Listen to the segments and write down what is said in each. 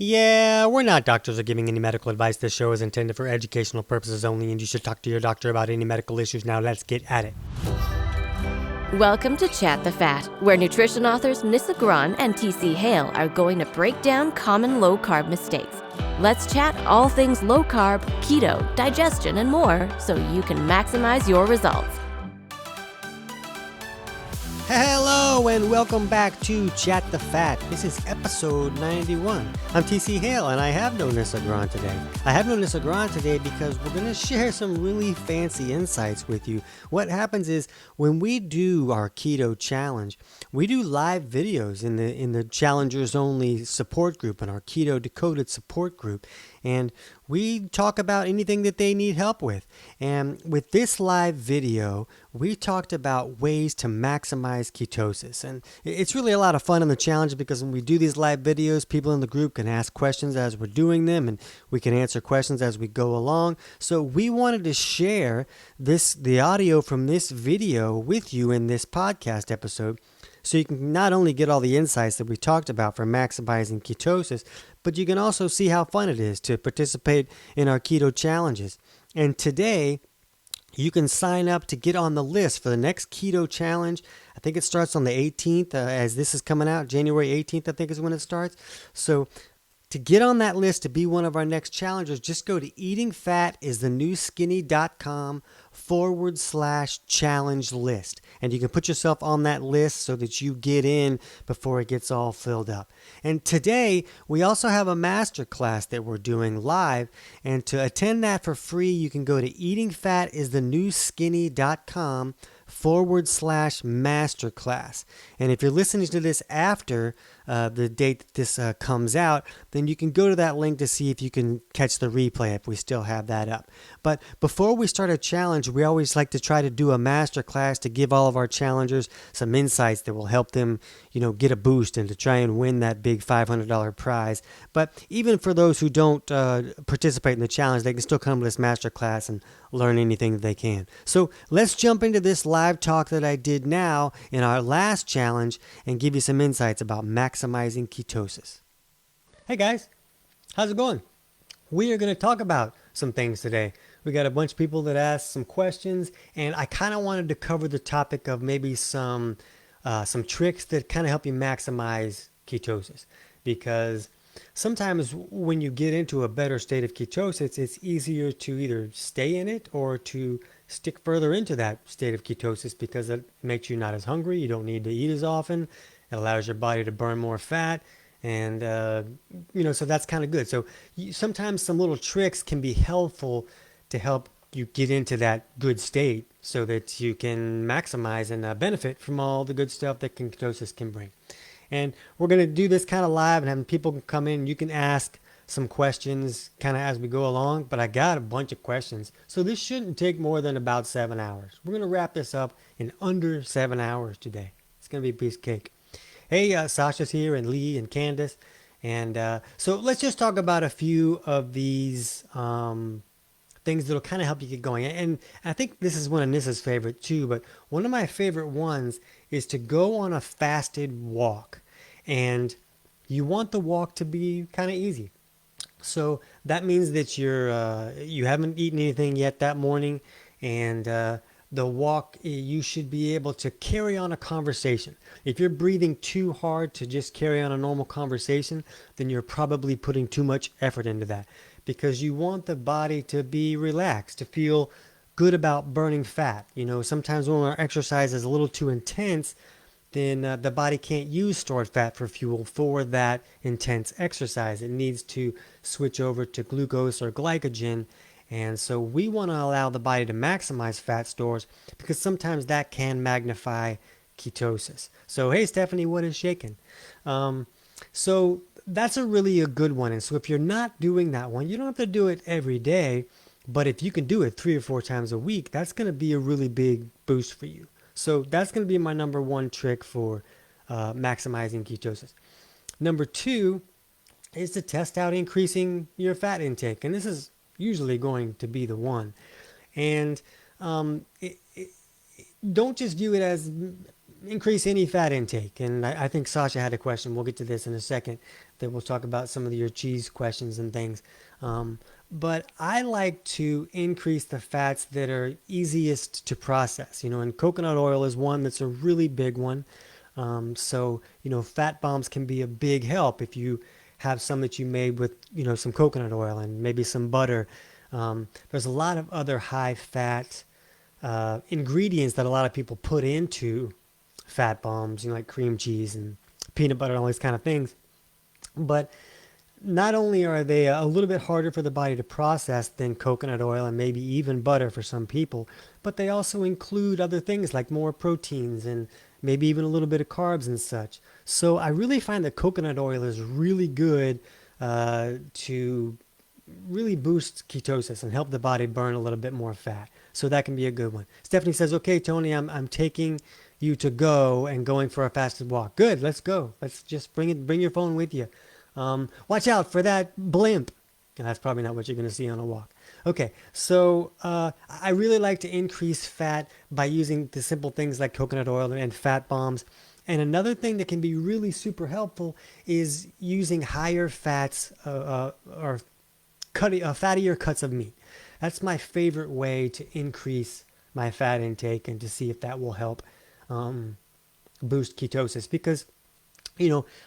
Yeah, we're not doctors or giving any medical advice. This show is intended for educational purposes only, and you should talk to your doctor about any medical issues. Now, let's get at it. Welcome to Chat the Fat, where nutrition authors Nissa Gron and TC Hale are going to break down common low-carb mistakes. Let's chat all things low-carb, keto, digestion, and more so you can maximize your results. Hello and welcome back to Chat the Fat. This is episode 91. I'm TC Hale and I have no Nissa Gron today. I have no Nissa Gron today because we're going to share some really fancy insights with you. What happens is when we do our keto challenge, we do live videos in the Challengers Only support group and our Keto Decoded support group. And we talk about anything that they need help with. And with this live video, we talked about ways to maximize ketosis. And it's really a lot of fun in the challenge because when we do these live videos, people in the group can ask questions as we're doing them and we can answer questions as we go along. So we wanted to share the audio from this video with you in this podcast episode, so you can not only get all the insights that we talked about for maximizing ketosis, but you can also see how fun it is to participate in our keto challenges. And today, you can sign up to get on the list for the next keto challenge. I think it starts on the 18th, as this is coming out. January 18th, I think, is when it starts. So to get on that list to be one of our next challengers, just go to eatingfatisthenewskinny.com/challenge list. And you can put yourself on that list so that you get in before it gets all filled up. And today, we also have a masterclass that we're doing live. And to attend that for free, you can go to eatingfatisthenewskinny.com/masterclass. And if you're listening to this after the date that this comes out, then you can go to that link to see if you can catch the replay if we still have that up. But before we start a challenge, we always like to try to do a master class to give all of our challengers some insights that will help them, get a boost and to try and win that big $500 prize. But even for those who don't participate in the challenge, they can still come to this master class and learn anything that they can. So let's jump into this live talk that I did now in our last challenge and give you some insights about maximizing ketosis. Hey guys, how's it going? We are going to talk about some things today. We got a bunch of people that asked some questions, and I kind of wanted to cover the topic of maybe some tricks that kind of help you maximize ketosis, because sometimes when you get into a better state of ketosis, it's easier to either stay in it or to stick further into that state of ketosis because it makes you not as hungry. You don't need to eat as often. It allows your body to burn more fat. And, so that's kind of good. So sometimes some little tricks can be helpful to help you get into that good state so that you can maximize and benefit from all the good stuff that ketosis can bring. And we're going to do this kind of live and having people come in. You can ask some questions kind of as we go along, but I got a bunch of questions. So this shouldn't take more than about 7 hours. We're going to wrap this up in under 7 hours today. It's going to be a piece of cake. Hey, Sasha's here, and Lee and Candace. And so let's just talk about a few of these things that'll kind of help you get going. And I think this is one of Nissa's favorite too, but one of my favorite ones is to go on a fasted walk. And you want the walk to be kind of easy. So that means that you haven't eaten anything yet that morning, and the walk, you should be able to carry on a conversation. If you're breathing too hard to just carry on a normal conversation, then you're probably putting too much effort into that, because you want the body to be relaxed, to feel good about burning fat. Sometimes when our exercise is a little too intense, then the body can't use stored fat for fuel for that intense exercise. It needs to switch over to glucose or glycogen. And so we want to allow the body to maximize fat stores, because sometimes that can magnify ketosis. So, hey, Stephanie, what is shaking? So that's a good one. And so if you're not doing that one, you don't have to do it every day. But if you can do it 3 or 4 times a week, that's going to be a really big boost for you. So that's going to be my number one trick for maximizing ketosis. Number 2 is to test out increasing your fat intake. And this is usually going to be the one. And don't just view it as increase any fat intake. And I think Sasha had a question. We'll get to this in a second. that we'll talk about some of your cheese questions and things. But I like to increase the fats that are easiest to process, and coconut oil is one that's a really big one. So, fat bombs can be a big help if you have some that you made with, some coconut oil and maybe some butter. There's a lot of other high fat ingredients that a lot of people put into fat bombs, like cream cheese and peanut butter and all these kind of things. But not only are they a little bit harder for the body to process than coconut oil and maybe even butter for some people, but they also include other things like more proteins and maybe even a little bit of carbs and such. So I really find that coconut oil is really good to really boost ketosis and help the body burn a little bit more fat. So that can be a good one. Stephanie says, "Okay, Tony, I'm taking you to go and going for a fasted walk." Good, let's go. Let's just bring your phone with you. Watch out for that blimp. And that's probably not what you're going to see on a walk. Okay, so I really like to increase fat by using the simple things like coconut oil and fat bombs. And another thing that can be really super helpful is using higher fats or fattier cuts of meat. That's my favorite way to increase my fat intake and to see if that will help boost ketosis, because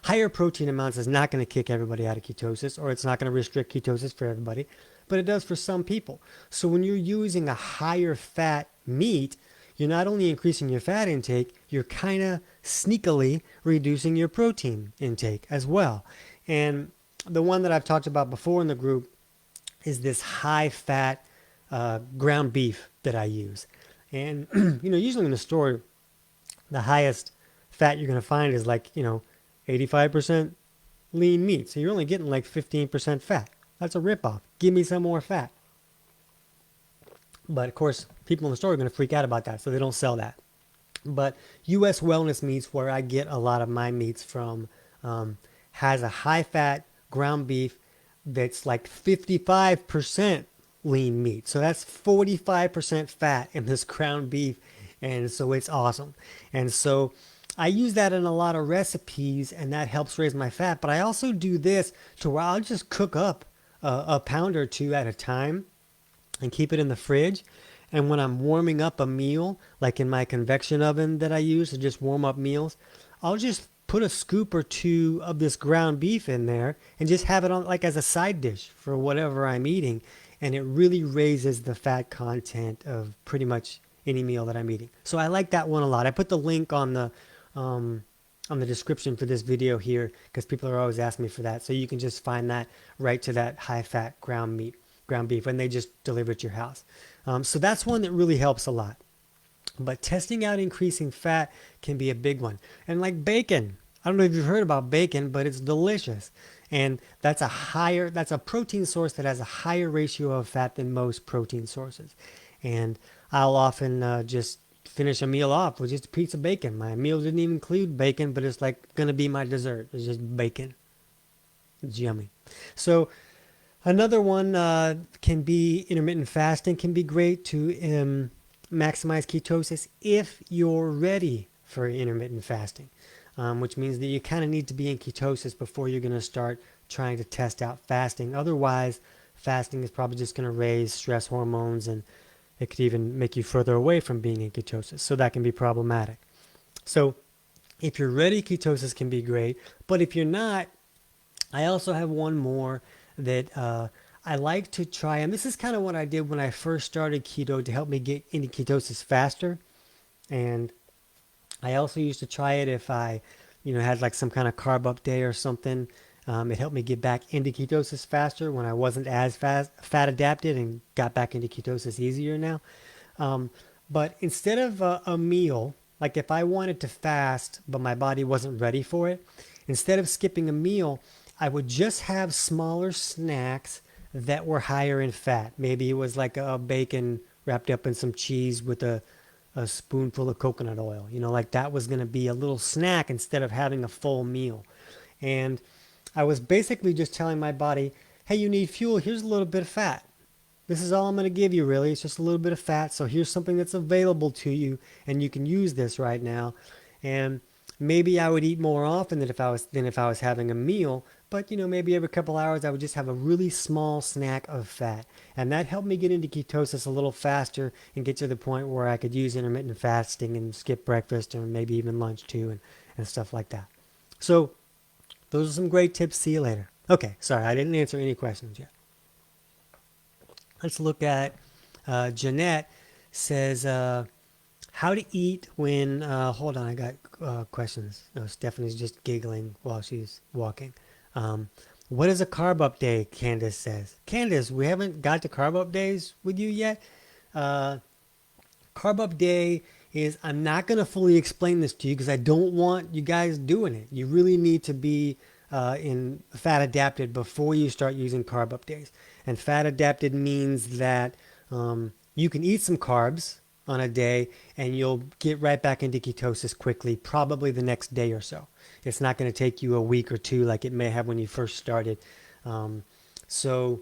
higher protein amounts is not going to kick everybody out of ketosis, or it's not going to restrict ketosis for everybody, but it does for some people. So when you're using a higher fat meat, you're not only increasing your fat intake, you're kind of sneakily reducing your protein intake as well. And the one that I've talked about before in the group is this high fat ground beef that I use. And, usually in the store, the highest fat you're going to find is like, 85% lean meat. So you're only getting like 15% fat. That's a ripoff. Give me some more fat. But of course, people in the store are going to freak out about that, so they don't sell that. But U.S. Wellness Meats, where I get a lot of my meats from, has a high fat ground beef that's like 55% lean meat. So that's 45% fat in this ground beef. And so it's awesome. And so I use that in a lot of recipes, and that helps raise my fat. But I also do this to where I'll just cook up a pound or two at a time and keep it in the fridge. And when I'm warming up a meal, like in my convection oven that I use to just warm up meals, I'll just put a scoop or two of this ground beef in there and just have it on like as a side dish for whatever I'm eating. And it really raises the fat content of pretty much any meal that I'm eating. So I like that one a lot. I put the link on the description for this video here, because people are always asking me for that. So you can just find that right to that high fat ground beef, and they just deliver it to your house. So that's one that really helps a lot. But testing out increasing fat can be a big one. And like bacon, I don't know if you've heard about bacon, but it's delicious. And that's a protein source that has a higher ratio of fat than most protein sources. And I'll often just finish a meal off with just a piece of bacon. My meal didn't even include bacon, but it's like going to be my dessert. It's just bacon. It's yummy. So another one can be intermittent fasting. Can be great to maximize ketosis if you're ready for intermittent fasting, which means that you kind of need to be in ketosis before you're going to start trying to test out fasting. Otherwise, fasting is probably just going to raise stress hormones, and it could even make you further away from being in ketosis. So that can be problematic. So if you're ready, ketosis can be great. But if you're not, I also have one more that I like to try. And this is kind of what I did when I first started keto to help me get into ketosis faster. And I also used to try it if I, had like some kind of Carb-Up day or something. It helped me get back into ketosis faster when I wasn't as fat adapted, and got back into ketosis easier now. But instead of a meal, like if I wanted to fast but my body wasn't ready for it, instead of skipping a meal, I would just have smaller snacks that were higher in fat. Maybe it was like a bacon wrapped up in some cheese with a spoonful of coconut oil. Like that was going to be a little snack instead of having a full meal. And I was basically just telling my body, hey, you need fuel. Here's a little bit of fat. This is all I'm going to give you, really. It's just a little bit of fat. So here's something that's available to you, and you can use this right now. And maybe I would eat more often than if I was having a meal, but maybe every couple hours I would just have a really small snack of fat. And that helped me get into ketosis a little faster and get to the point where I could use intermittent fasting and skip breakfast or maybe even lunch too and stuff like that. So those are some great tips. See you later. Okay, sorry, I didn't answer any questions yet. Let's look at Jeanette says, how to eat when, hold on, I got questions. No, Stephanie's just giggling while she's walking. What is a Carb-Up day, Candace says. Candace, we haven't got to Carb-Up days with you yet. Carb-Up day is, I'm not going to fully explain this to you because I don't want you guys doing it. You really need to be in fat adapted before you start using Carb-Up days. And fat adapted means that you can eat some carbs on a day and you'll get right back into ketosis quickly, probably the next day or so. It's not going to take you a week or two like it may have when you first started. So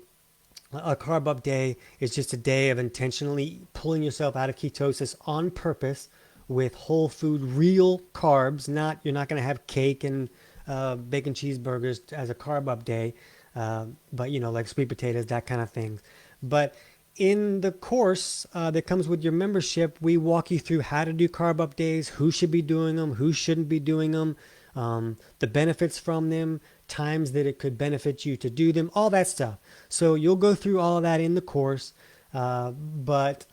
a Carb-Up day is just a day of intentionally pulling yourself out of ketosis on purpose with whole food, real carbs. You're not going to have cake and bacon cheeseburgers as a Carb-Up day, but like sweet potatoes, that kind of thing. But in the course that comes with your membership, we walk you through how to do Carb-Up days, who should be doing them, who shouldn't be doing them, the benefits from them, times that it could benefit you to do them, all that stuff. So you'll go through all of that in the course, but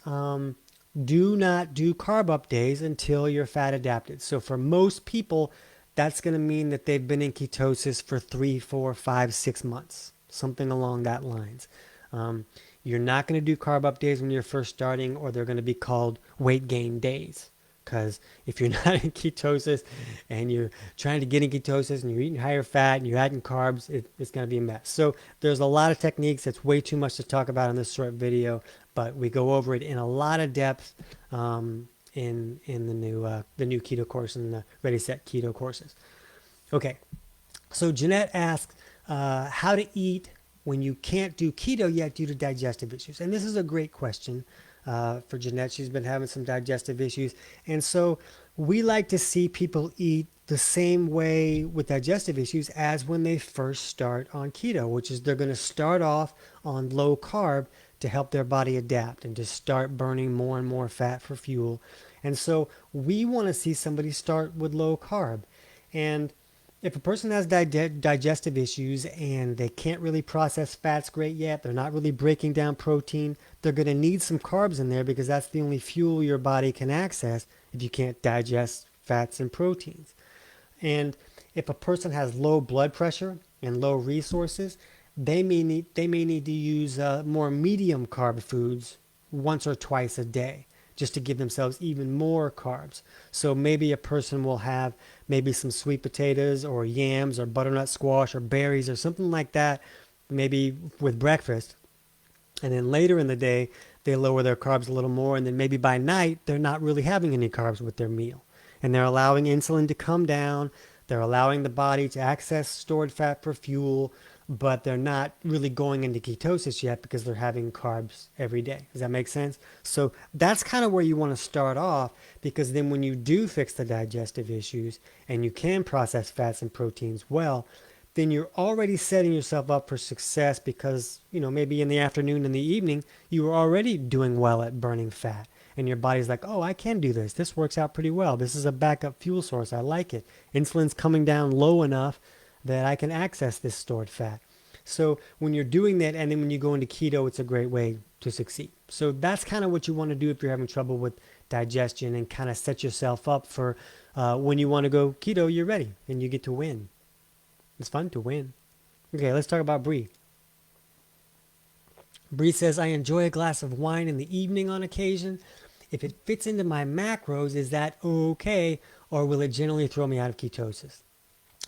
do not do Carb-Up days until you're fat adapted. So for most people, that's going to mean that they've been in ketosis for 3, 4, 5, 6 months, something along that lines. You're not going to do Carb-Up days when you're first starting, or they're going to be called weight gain days. Because if you're not in ketosis and you're trying to get in ketosis and you're eating higher fat and you're adding carbs, it's going to be a mess. So there's a lot of techniques. It's way too much to talk about in this short video, but we go over it in a lot of depth in the new keto course and the Ready Set Keto courses. Okay, so Jeanette asks how to eat when you can't do keto yet due to digestive issues. And this is a great question. For Jeanette, she's been having some digestive issues. And so we like to see people eat the same way with digestive issues as when they first start on keto, which is they're going to start off on low carb to help their body adapt and to start burning more and more fat for fuel. And so we want to see somebody start with low carb. And if a person has digestive issues and they can't really process fats great yet, they're not really breaking down protein, they're going to need some carbs in there because that's the only fuel your body can access if you can't digest fats and proteins. And if a person has low blood pressure and low resources, they may need to use more medium carb foods once or twice a day, just to give themselves even more carbs. So maybe a person will have maybe some sweet potatoes or yams or butternut squash or berries or something like that, maybe with breakfast. And then later in the day, they lower their carbs a little more. And then maybe by night, they're not really having any carbs with their meal. And they're allowing insulin to come down. They're allowing the body to access stored fat for fuel, but they're not really going into ketosis yet because they're having carbs every day. Does that make sense? So that's kind of where you want to start off, because then when you do fix the digestive issues and you can process fats and proteins well, then you're already setting yourself up for success because, maybe in the afternoon and the evening, you were already doing well at burning fat. And your body's like, oh, I can do this. This works out pretty well. This is a backup fuel source. I like it. Insulin's coming down low enough that I can access this stored fat. So when you're doing that, and then when you go into keto, it's a great way to succeed. So that's kind of what you want to do if you're having trouble with digestion, and kind of set yourself up for when you want to go keto, you're ready and you get to win. It's fun to win. Okay, let's talk about Bree. Bree says, I enjoy a glass of wine in the evening on occasion. If it fits into my macros, is that okay, or will it generally throw me out of ketosis?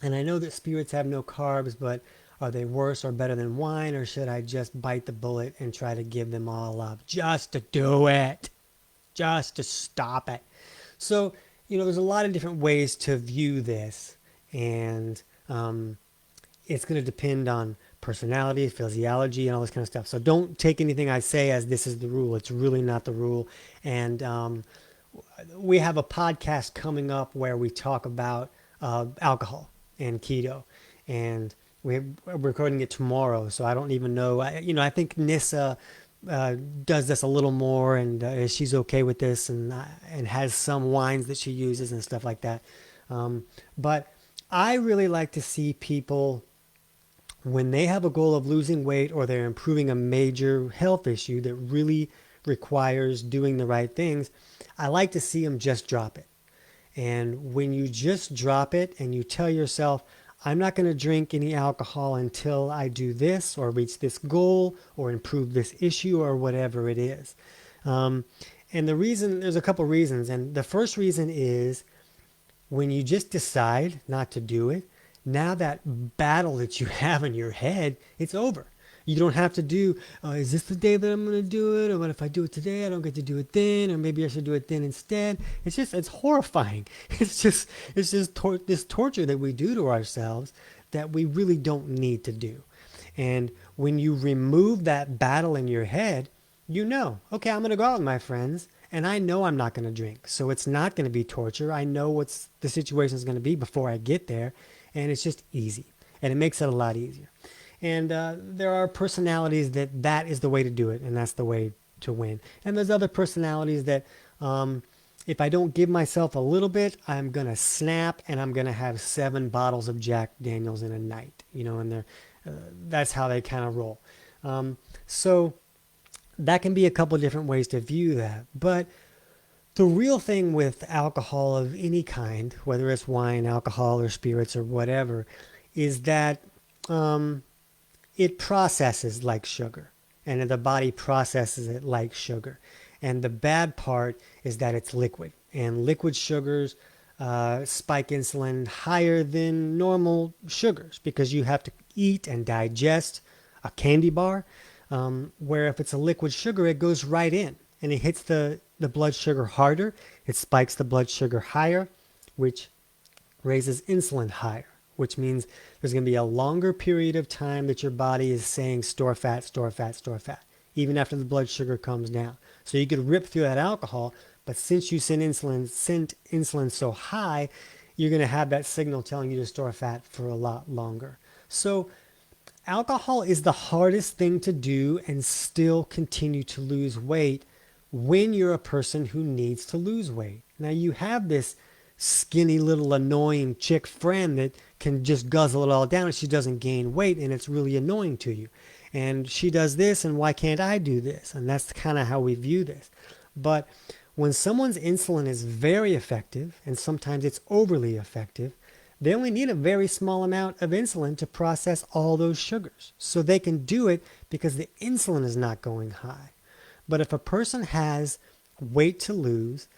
And I know that spirits have no carbs, but are they worse or better than wine, or should I just bite the bullet and try to give them all up just to do it, just to stop it? So, there's a lot of different ways to view this, and it's going to depend on personality, physiology, and all this kind of stuff. So don't take anything I say as this is the rule. It's really not the rule. And we have a podcast coming up where we talk about alcohol and keto. And we're recording it tomorrow, so I don't even know. I think Nissa does this a little more, and she's okay with this, and has some wines that she uses and stuff like that. But I really like to see people, when they have a goal of losing weight or they're improving a major health issue that really requires doing the right things, I like to see them just drop it. And when you just drop it and you tell yourself, I'm not going to drink any alcohol until I do this or reach this goal or improve this issue or whatever it is. And there's a couple reasons. And the first reason is, when you just decide not to do it, now that battle that you have in your head, it's over. You don't have to do, is this the day that I'm going to do it? Or what if I do it today? I don't get to do it then. Or maybe I should do it then instead. It's horrifying. It's just this torture that we do to ourselves that we really don't need to do. And when you remove that battle in your head, you know, okay, I'm going to go out with my friends, and I know I'm not going to drink. So it's not going to be torture. I know what the situation is going to be before I get there. And it's just easy. And it makes it a lot easier. And there are personalities that is the way to do it, and that's the way to win. And there's other personalities that if I don't give myself a little bit, I'm going to snap, and I'm going to have 7 bottles of Jack Daniels in a night. And that's how they kind of roll. So that can be a couple different ways to view that. But the real thing with alcohol of any kind, whether it's wine, alcohol, or spirits, or whatever, is that it processes like sugar, and the body processes it like sugar. And the bad part is that it's liquid, and liquid sugars spike insulin higher than normal sugars because you have to eat and digest a candy bar, where if it's a liquid sugar, it goes right in and it hits the blood sugar harder. It spikes the blood sugar higher, which raises insulin higher, which means there's going to be a longer period of time that your body is saying store fat, store fat, store fat, even after the blood sugar comes down. So you could rip through that alcohol, but since you sent insulin so high, you're going to have that signal telling you to store fat for a lot longer. So alcohol is the hardest thing to do and still continue to lose weight when you're a person who needs to lose weight. Now you have this skinny little annoying chick friend that can just guzzle it all down and she doesn't gain weight, and it's really annoying to you. And she does this, and why can't I do this? And that's kind of how we view this. But when someone's insulin is very effective, and sometimes it's overly effective, they only need a very small amount of insulin to process all those sugars. So they can do it because the insulin is not going high. But if a person has weight to lose,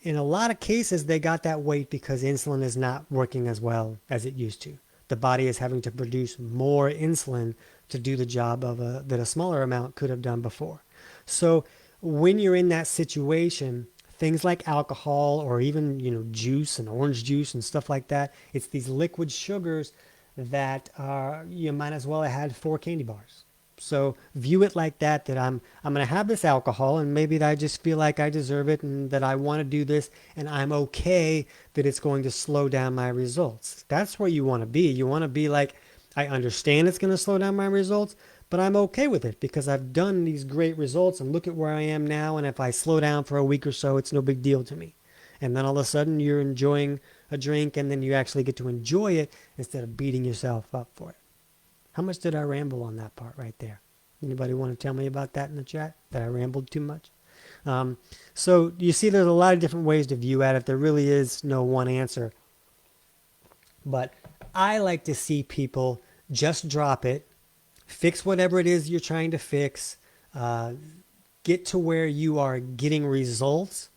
in a lot of cases, they got that weight because insulin is not working as well as it used to. The body is having to produce more insulin to do the job that a smaller amount could have done before. So when you're in that situation, things like alcohol or even juice and orange juice and stuff like that, it's these liquid sugars that you might as well have had 4 candy bars. So view it like that I'm going to have this alcohol, and maybe that I just feel like I deserve it and that I want to do this, and I'm okay that it's going to slow down my results. That's where you want to be. You want to be like, I understand it's going to slow down my results, but I'm okay with it because I've done these great results and look at where I am now. And if I slow down for a week or so, it's no big deal to me. And then all of a sudden you're enjoying a drink, and then you actually get to enjoy it instead of beating yourself up for it. How much did I ramble on that part right there? Anybody want to tell me about that in the chat? That I rambled too much? So you see there's a lot of different ways to view at it. There really is no one answer. But I like to see people just drop it, fix whatever it is you're trying to fix, get to where you are getting results.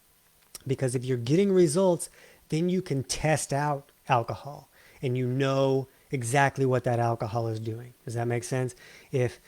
Because if you're getting results, then you can test out alcohol and you know exactly what that alcohol is doing. Does that make sense? If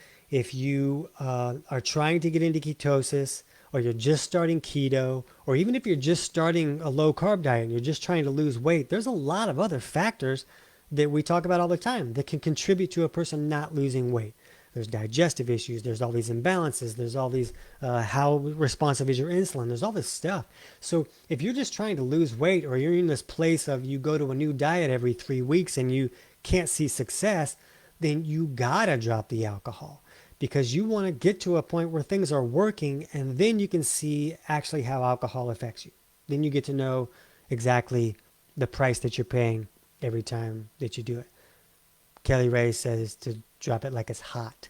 you are trying to get into ketosis, or you're just starting keto, or even if you're just starting a low carb diet and you're just trying to lose weight, there's a lot of other factors that we talk about all the time that can contribute to a person not losing weight. There's digestive issues. There's all these imbalances. There's all these, how responsive is your insulin? There's all this stuff. So if you're just trying to lose weight, or you're in this place of you go to a new diet every 3 weeks and you can't see success, then you gotta drop the alcohol because you want to get to a point where things are working, and then you can see actually how alcohol affects you. Then you get to know exactly the price that you're paying every time that you do it. Kelly Ray says to drop it like it's hot.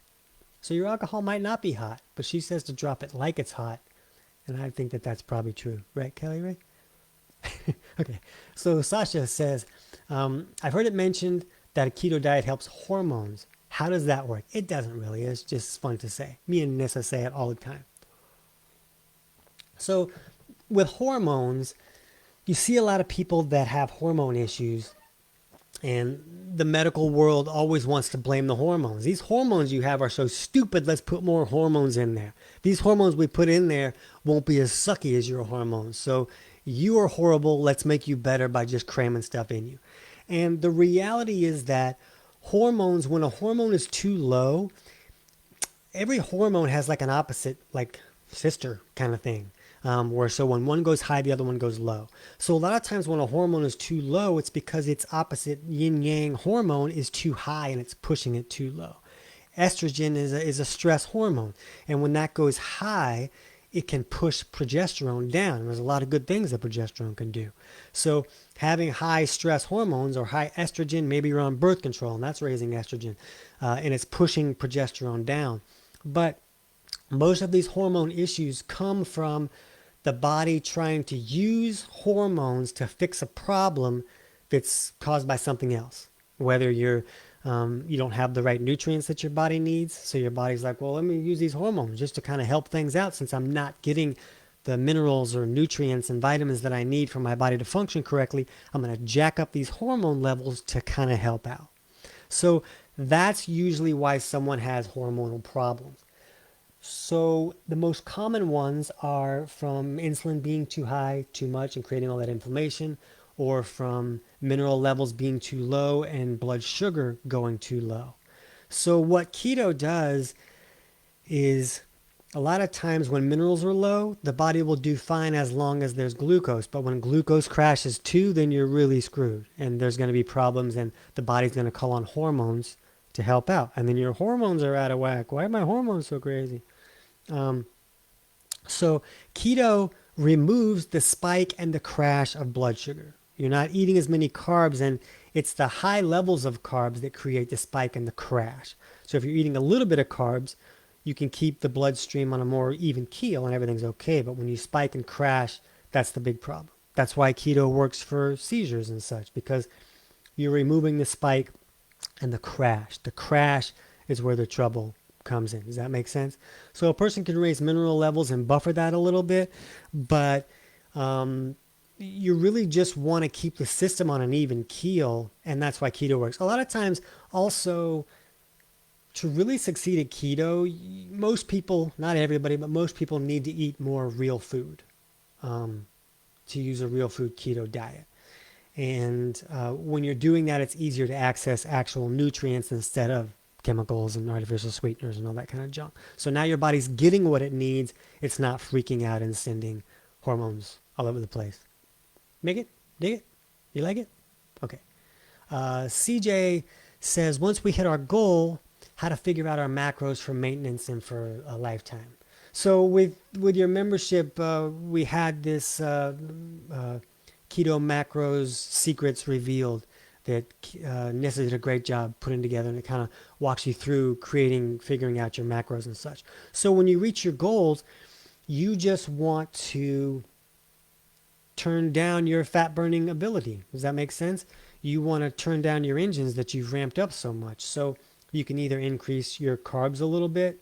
So your alcohol might not be hot, but she says to drop it like it's hot. And I think that that's probably true. Right, Kelly Ray? Okay. So Sasha says, I've heard it mentioned that a keto diet helps hormones. How does that work? It doesn't really. It's just fun to say. Me and Nissa say it all the time. So with hormones, you see a lot of people that have hormone issues, and the medical world always wants to blame the hormones. These hormones you have are so stupid, let's put more hormones in there. These hormones we put in there won't be as sucky as your hormones. So you are horrible, let's make you better by just cramming stuff in you. And the reality is that hormones, when a hormone is too low, every hormone has like an opposite, like sister kind of thing. Where so when one goes high, the other one goes low. So a lot of times when a hormone is too low, it's because its opposite yin yang hormone is too high and it's pushing it too low. Estrogen is a stress hormone, and when that goes high, it can push progesterone down. And there's a lot of good things that progesterone can do. So having high stress hormones or high estrogen, maybe you're on birth control and that's raising estrogen, and it's pushing progesterone down. But most of these hormone issues come from the body trying to use hormones to fix a problem that's caused by something else. Whether you don't have the right nutrients that your body needs, so your body's like, well, let me use these hormones just to kind of help things out since I'm not getting the minerals or nutrients and vitamins that I need for my body to function correctly. I'm going to jack up these hormone levels to kind of help out. So that's usually why someone has hormonal problems. So the most common ones are from insulin being too high, too much, and creating all that inflammation, or from mineral levels being too low and blood sugar going too low. So what keto does is a lot of times when minerals are low, the body will do fine as long as there's glucose. But when glucose crashes too, then you're really screwed. And there's going to be problems, and the body's going to call on hormones to help out. And then your hormones are out of whack. Why are my hormones so crazy? So keto removes the spike and the crash of blood sugar. You're not eating as many carbs, and it's the high levels of carbs that create the spike and the crash. So if you're eating a little bit of carbs, you can keep the bloodstream on a more even keel and everything's okay. But when you spike and crash, that's the big problem. That's why keto works for seizures and such, because you're removing the spike and the crash. The crash is where the trouble comes in. Does that make sense? So a person can raise mineral levels and buffer that a little bit, but you really just want to keep the system on an even keel, and that's why keto works. A lot of times also, to really succeed at keto, most people, not everybody, but most people need to eat more real food to use a real food keto diet. And when you're doing that, it's easier to access actual nutrients instead of chemicals and artificial sweeteners and all that kind of junk. So now your body's getting what it needs. It's not freaking out and sending hormones all over the place. Make it? Dig it? You like it? Okay. CJ says, once we hit our goal, how to figure out our macros for maintenance and for a lifetime. So with your membership, we had this keto macros secrets revealed that Nessa did a great job putting together, and it kind of walks you through figuring out your macros and such. So when you reach your goals, you just want to turn down your fat burning ability. Does that make sense? You want to turn down your engines that you've ramped up so much. So you can either increase your carbs a little bit.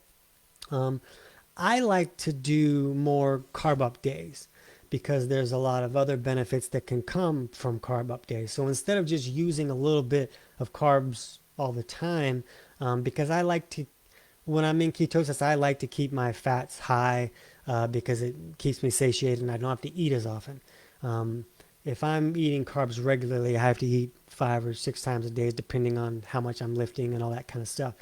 I like to do more Carb-Up days, because there's a lot of other benefits that can come from Carb-Up days. So instead of just using a little bit of carbs all the time, because I like to, when I'm in ketosis, I like to keep my fats high because it keeps me satiated and I don't have to eat as often. If I'm eating carbs regularly, I have to eat 5 or 6 times a day, depending on how much I'm lifting and all that kind of stuff.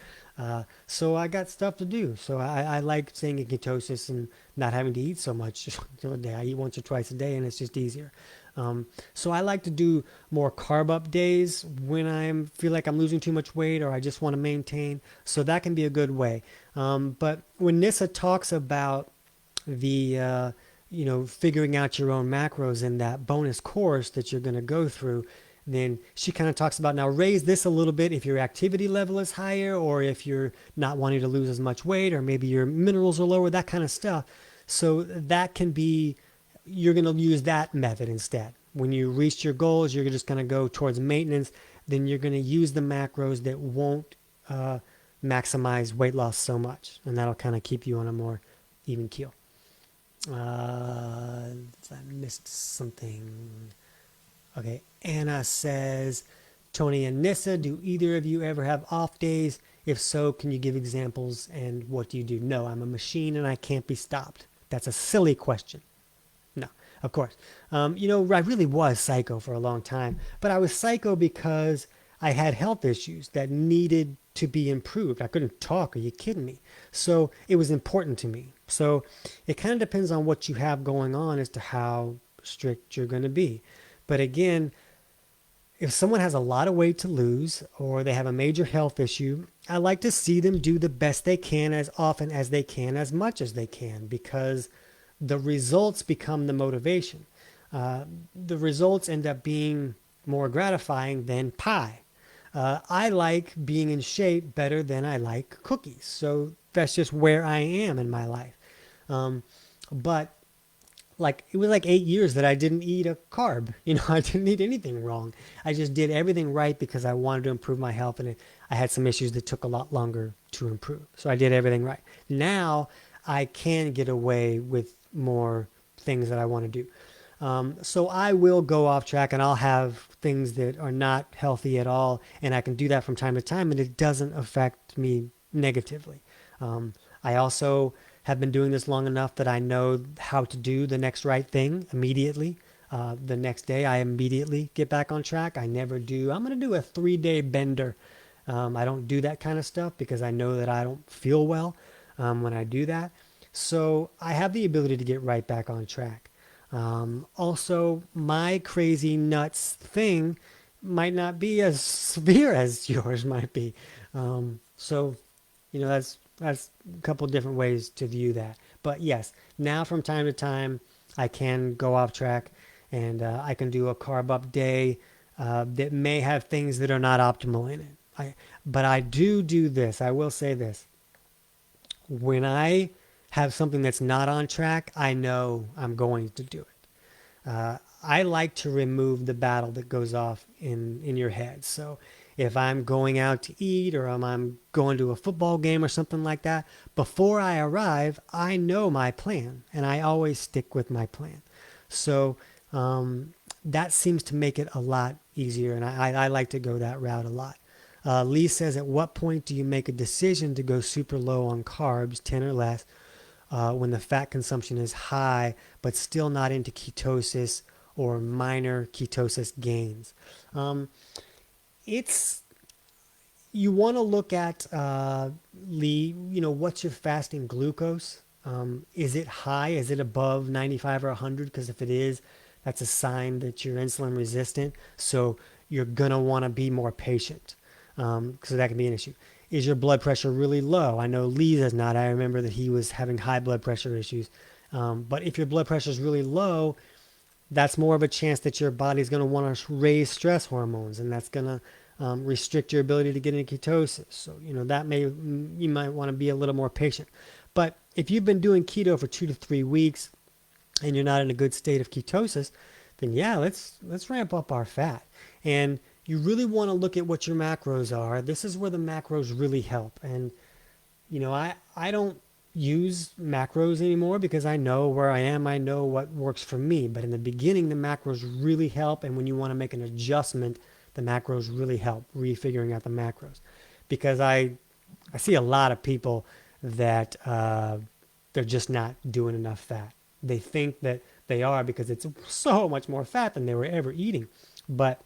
So I got stuff to do. So I like staying in ketosis and not having to eat so much a day. I eat once or twice a day, and it's just easier. So I like to do more carb up days when I feel like I'm losing too much weight or I just want to maintain. So that can be a good way. But when Nissa talks about the figuring out your own macros in that bonus course that you're going to go through, then she kind of talks about, now raise this a little bit if your activity level is higher or if you're not wanting to lose as much weight or maybe your minerals are lower, that kind of stuff. So that can be, you're going to use that method instead. When you reach your goals, you're just going to go towards maintenance. Then you're going to use the macros that won't maximize weight loss so much, and that'll kind of keep you on a more even keel. I missed something. Okay, Anna says, Tony and Nissa, do either of you ever have off days? If so, can you give examples and what do you do? No, I'm a machine and I can't be stopped. That's a silly question. No, of course. I really was psycho for a long time, but I was psycho because I had health issues that needed to be improved. I couldn't talk. Are you kidding me? So it was important to me. So it kind of depends on what you have going on as to how strict you're going to be. But again, if someone has a lot of weight to lose or they have a major health issue, I like to see them do the best they can as often as they can, as much as they can, because the results become the motivation. The results end up being more gratifying than pie. I like being in shape better than I like cookies. So that's just where I am in my life. But it was like 8 years that I didn't eat a carb. I didn't eat anything wrong. I just did everything right because I wanted to improve my health, and I had some issues that took a lot longer to improve. So I did everything right. Now I can get away with more things that I want to do. So I will go off track and I'll have things that are not healthy at all, and I can do that from time to time, and it doesn't affect me negatively. I also have been doing this long enough that I know how to do the next right thing immediately. The next day I immediately get back on track. I never do. I'm going to do a 3-day bender. I don't do that kind of stuff because I know that I don't feel well when I do that. So I have the ability to get right back on track. Also, my crazy nuts thing might not be as severe as yours might be. So, that's a couple different ways to view that. But yes, now from time to time, I can go off track and I can do a carb up day that may have things that are not optimal in it. But I do this. I will say this. When I have something that's not on track, I know I'm going to do it. I like to remove the battle that goes off in your head. So if I'm going out to eat or I'm going to a football game or something like that, before I arrive, I know my plan and I always stick with my plan. So that seems to make it a lot easier, and I like to go that route a lot. Lee says, at what point do you make a decision to go super low on carbs, 10 or less, when the fat consumption is high, but still not into ketosis or minor ketosis gains? You want to look at, Lee, what's your fasting glucose? Is it high? Is it above 95 or 100? Because if it is, that's a sign that you're insulin resistant. So you're going to want to be more patient. So that can be an issue. Is your blood pressure really low? I know Lee's is not. I remember that he was having high blood pressure issues. But if your blood pressure is really low, that's more of a chance that your body's going to want to raise stress hormones, and that's going to restrict your ability to get into ketosis. So, you might want to be a little more patient. But if you've been doing keto for 2 to 3 weeks and you're not in a good state of ketosis, then yeah, let's ramp up our fat. And you really want to look at what your macros are. This is where the macros really help. And, I don't use macros anymore because I know where I am. I know what works for me. But in the beginning, the macros really help. And when you want to make an adjustment, the macros really help refiguring out the macros. Because I see a lot of people that they're just not doing enough fat. They think that they are because it's so much more fat than they were ever eating. But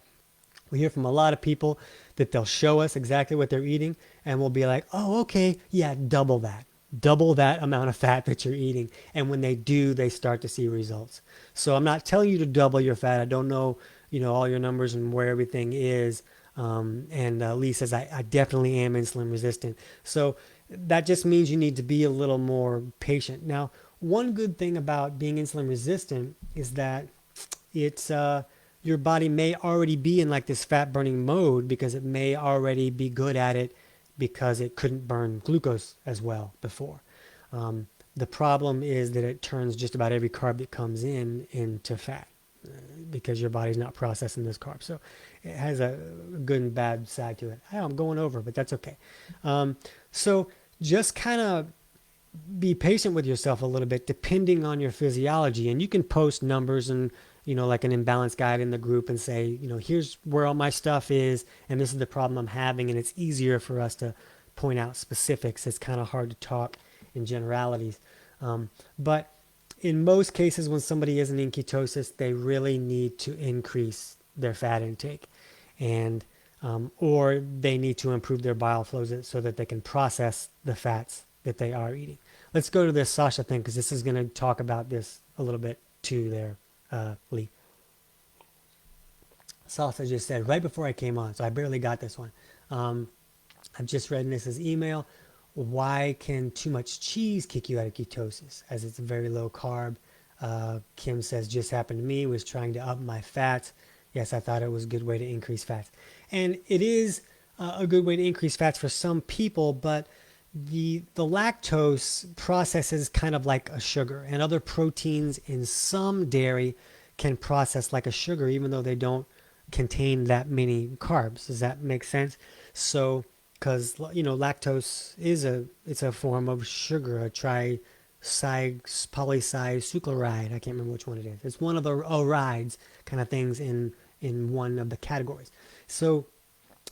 we hear from a lot of people that they'll show us exactly what they're eating and we'll be like, oh, okay, yeah, double that. double that amount of fat that you're eating. And when they do, they start to see results. So I'm not telling you to double your fat. I don't know, all your numbers and where everything is. And Lee says, I definitely am insulin resistant. So that just means you need to be a little more patient. Now, one good thing about being insulin resistant is that it's your body may already be in like this fat burning mode because it may already be good at it because it couldn't burn glucose as well before. The problem is that it turns just about every carb that comes in into fat because your body's not processing those carbs. So it has a good and bad side to it. I'm going over, but that's okay. So just kind of be patient with yourself a little bit depending on your physiology. And you can post numbers and, like an imbalance guide in the group and say, here's where all my stuff is, and this is the problem I'm having. And it's easier for us to point out specifics. It's kind of hard to talk in generalities. But in most cases, when somebody isn't in ketosis, they really need to increase their fat intake, and or they need to improve their bile flows so that they can process the fats that they are eating. Let's go to this Sasha thing because this is going to talk about this a little bit too there, Lee. Sasha just said right before I came on, so I barely got this one. I've just read Nissa's email. Why can too much cheese kick you out of ketosis as it's very low carb? Kim says, just happened to me, was trying to up my fats. Yes, I thought it was a good way to increase fats. And it is a good way to increase fats for some people, but the lactose processes kind of like a sugar, and other proteins in some dairy can process like a sugar, even though they don't contain that many carbs. Does that make sense? So, because lactose it's a form of sugar, a polysaccharide. I can't remember which one it is. It's one of the arides kind of things in one of the categories. So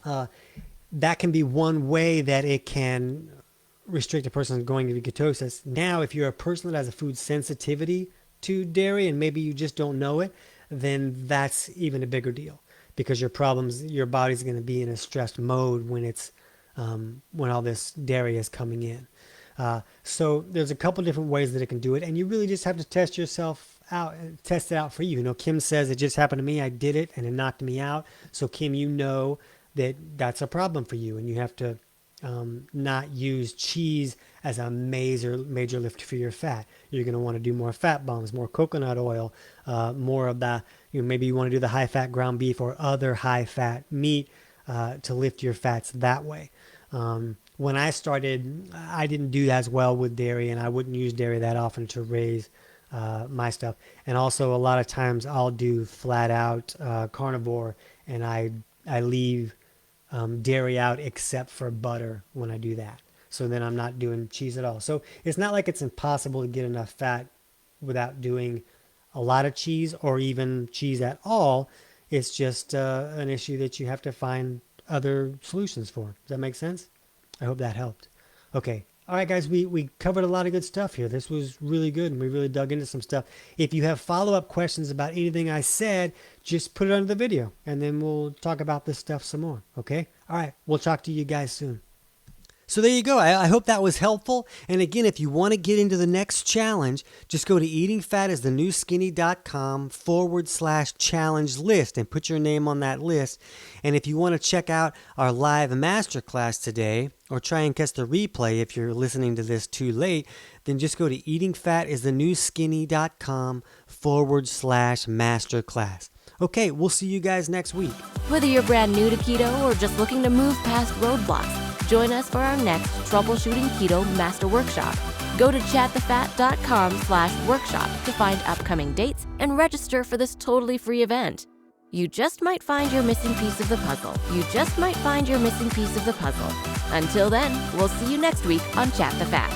that can be one way that it can restrict a person going to ketosis. Now, if you're a person that has a food sensitivity to dairy and maybe you just don't know it, then that's even a bigger deal because your body's going to be in a stressed mode when it's when all this dairy is coming in. So there's a couple different ways that it can do it, and you really just have to test yourself out, test it out for you. Kim says it just happened to me. I did it and it knocked me out. So Kim, that that's a problem for you, and you have to not use cheese as a major lift for your fat. You're going to want to do more fat bombs, more coconut oil, more of the, maybe you want to do the high fat ground beef or other high fat meat to lift your fats that way. When I started, I didn't do as well with dairy, and I wouldn't use dairy that often to raise my stuff. And also a lot of times I'll do flat out carnivore, and I leave dairy out except for butter when I do that. So then I'm not doing cheese at all. So it's not like it's impossible to get enough fat without doing a lot of cheese or even cheese at all. It's just an issue that you have to find other solutions for. Does that make sense? I hope that helped. Okay. All right, guys, we covered a lot of good stuff here. This was really good, and we really dug into some stuff. If you have follow-up questions about anything I said, just put it under the video, and then we'll talk about this stuff some more, okay? All right, we'll talk to you guys soon. So there you go. I hope that was helpful. And again, if you want to get into the next challenge, just go to eatingfatisthenewskinny.com/challenge list and put your name on that list. And if you want to check out our live masterclass today, or try and catch the replay if you're listening to this too late, then just go to eatingfatisthenewskinny.com/masterclass. Okay, we'll see you guys next week. Whether you're brand new to keto or just looking to move past roadblocks, join us for our next Troubleshooting Keto Master Workshop. Go to chatthefat.com/workshop to find upcoming dates and register for this totally free event. You just might find your missing piece of the puzzle. Until then, we'll see you next week on Chat the Fat.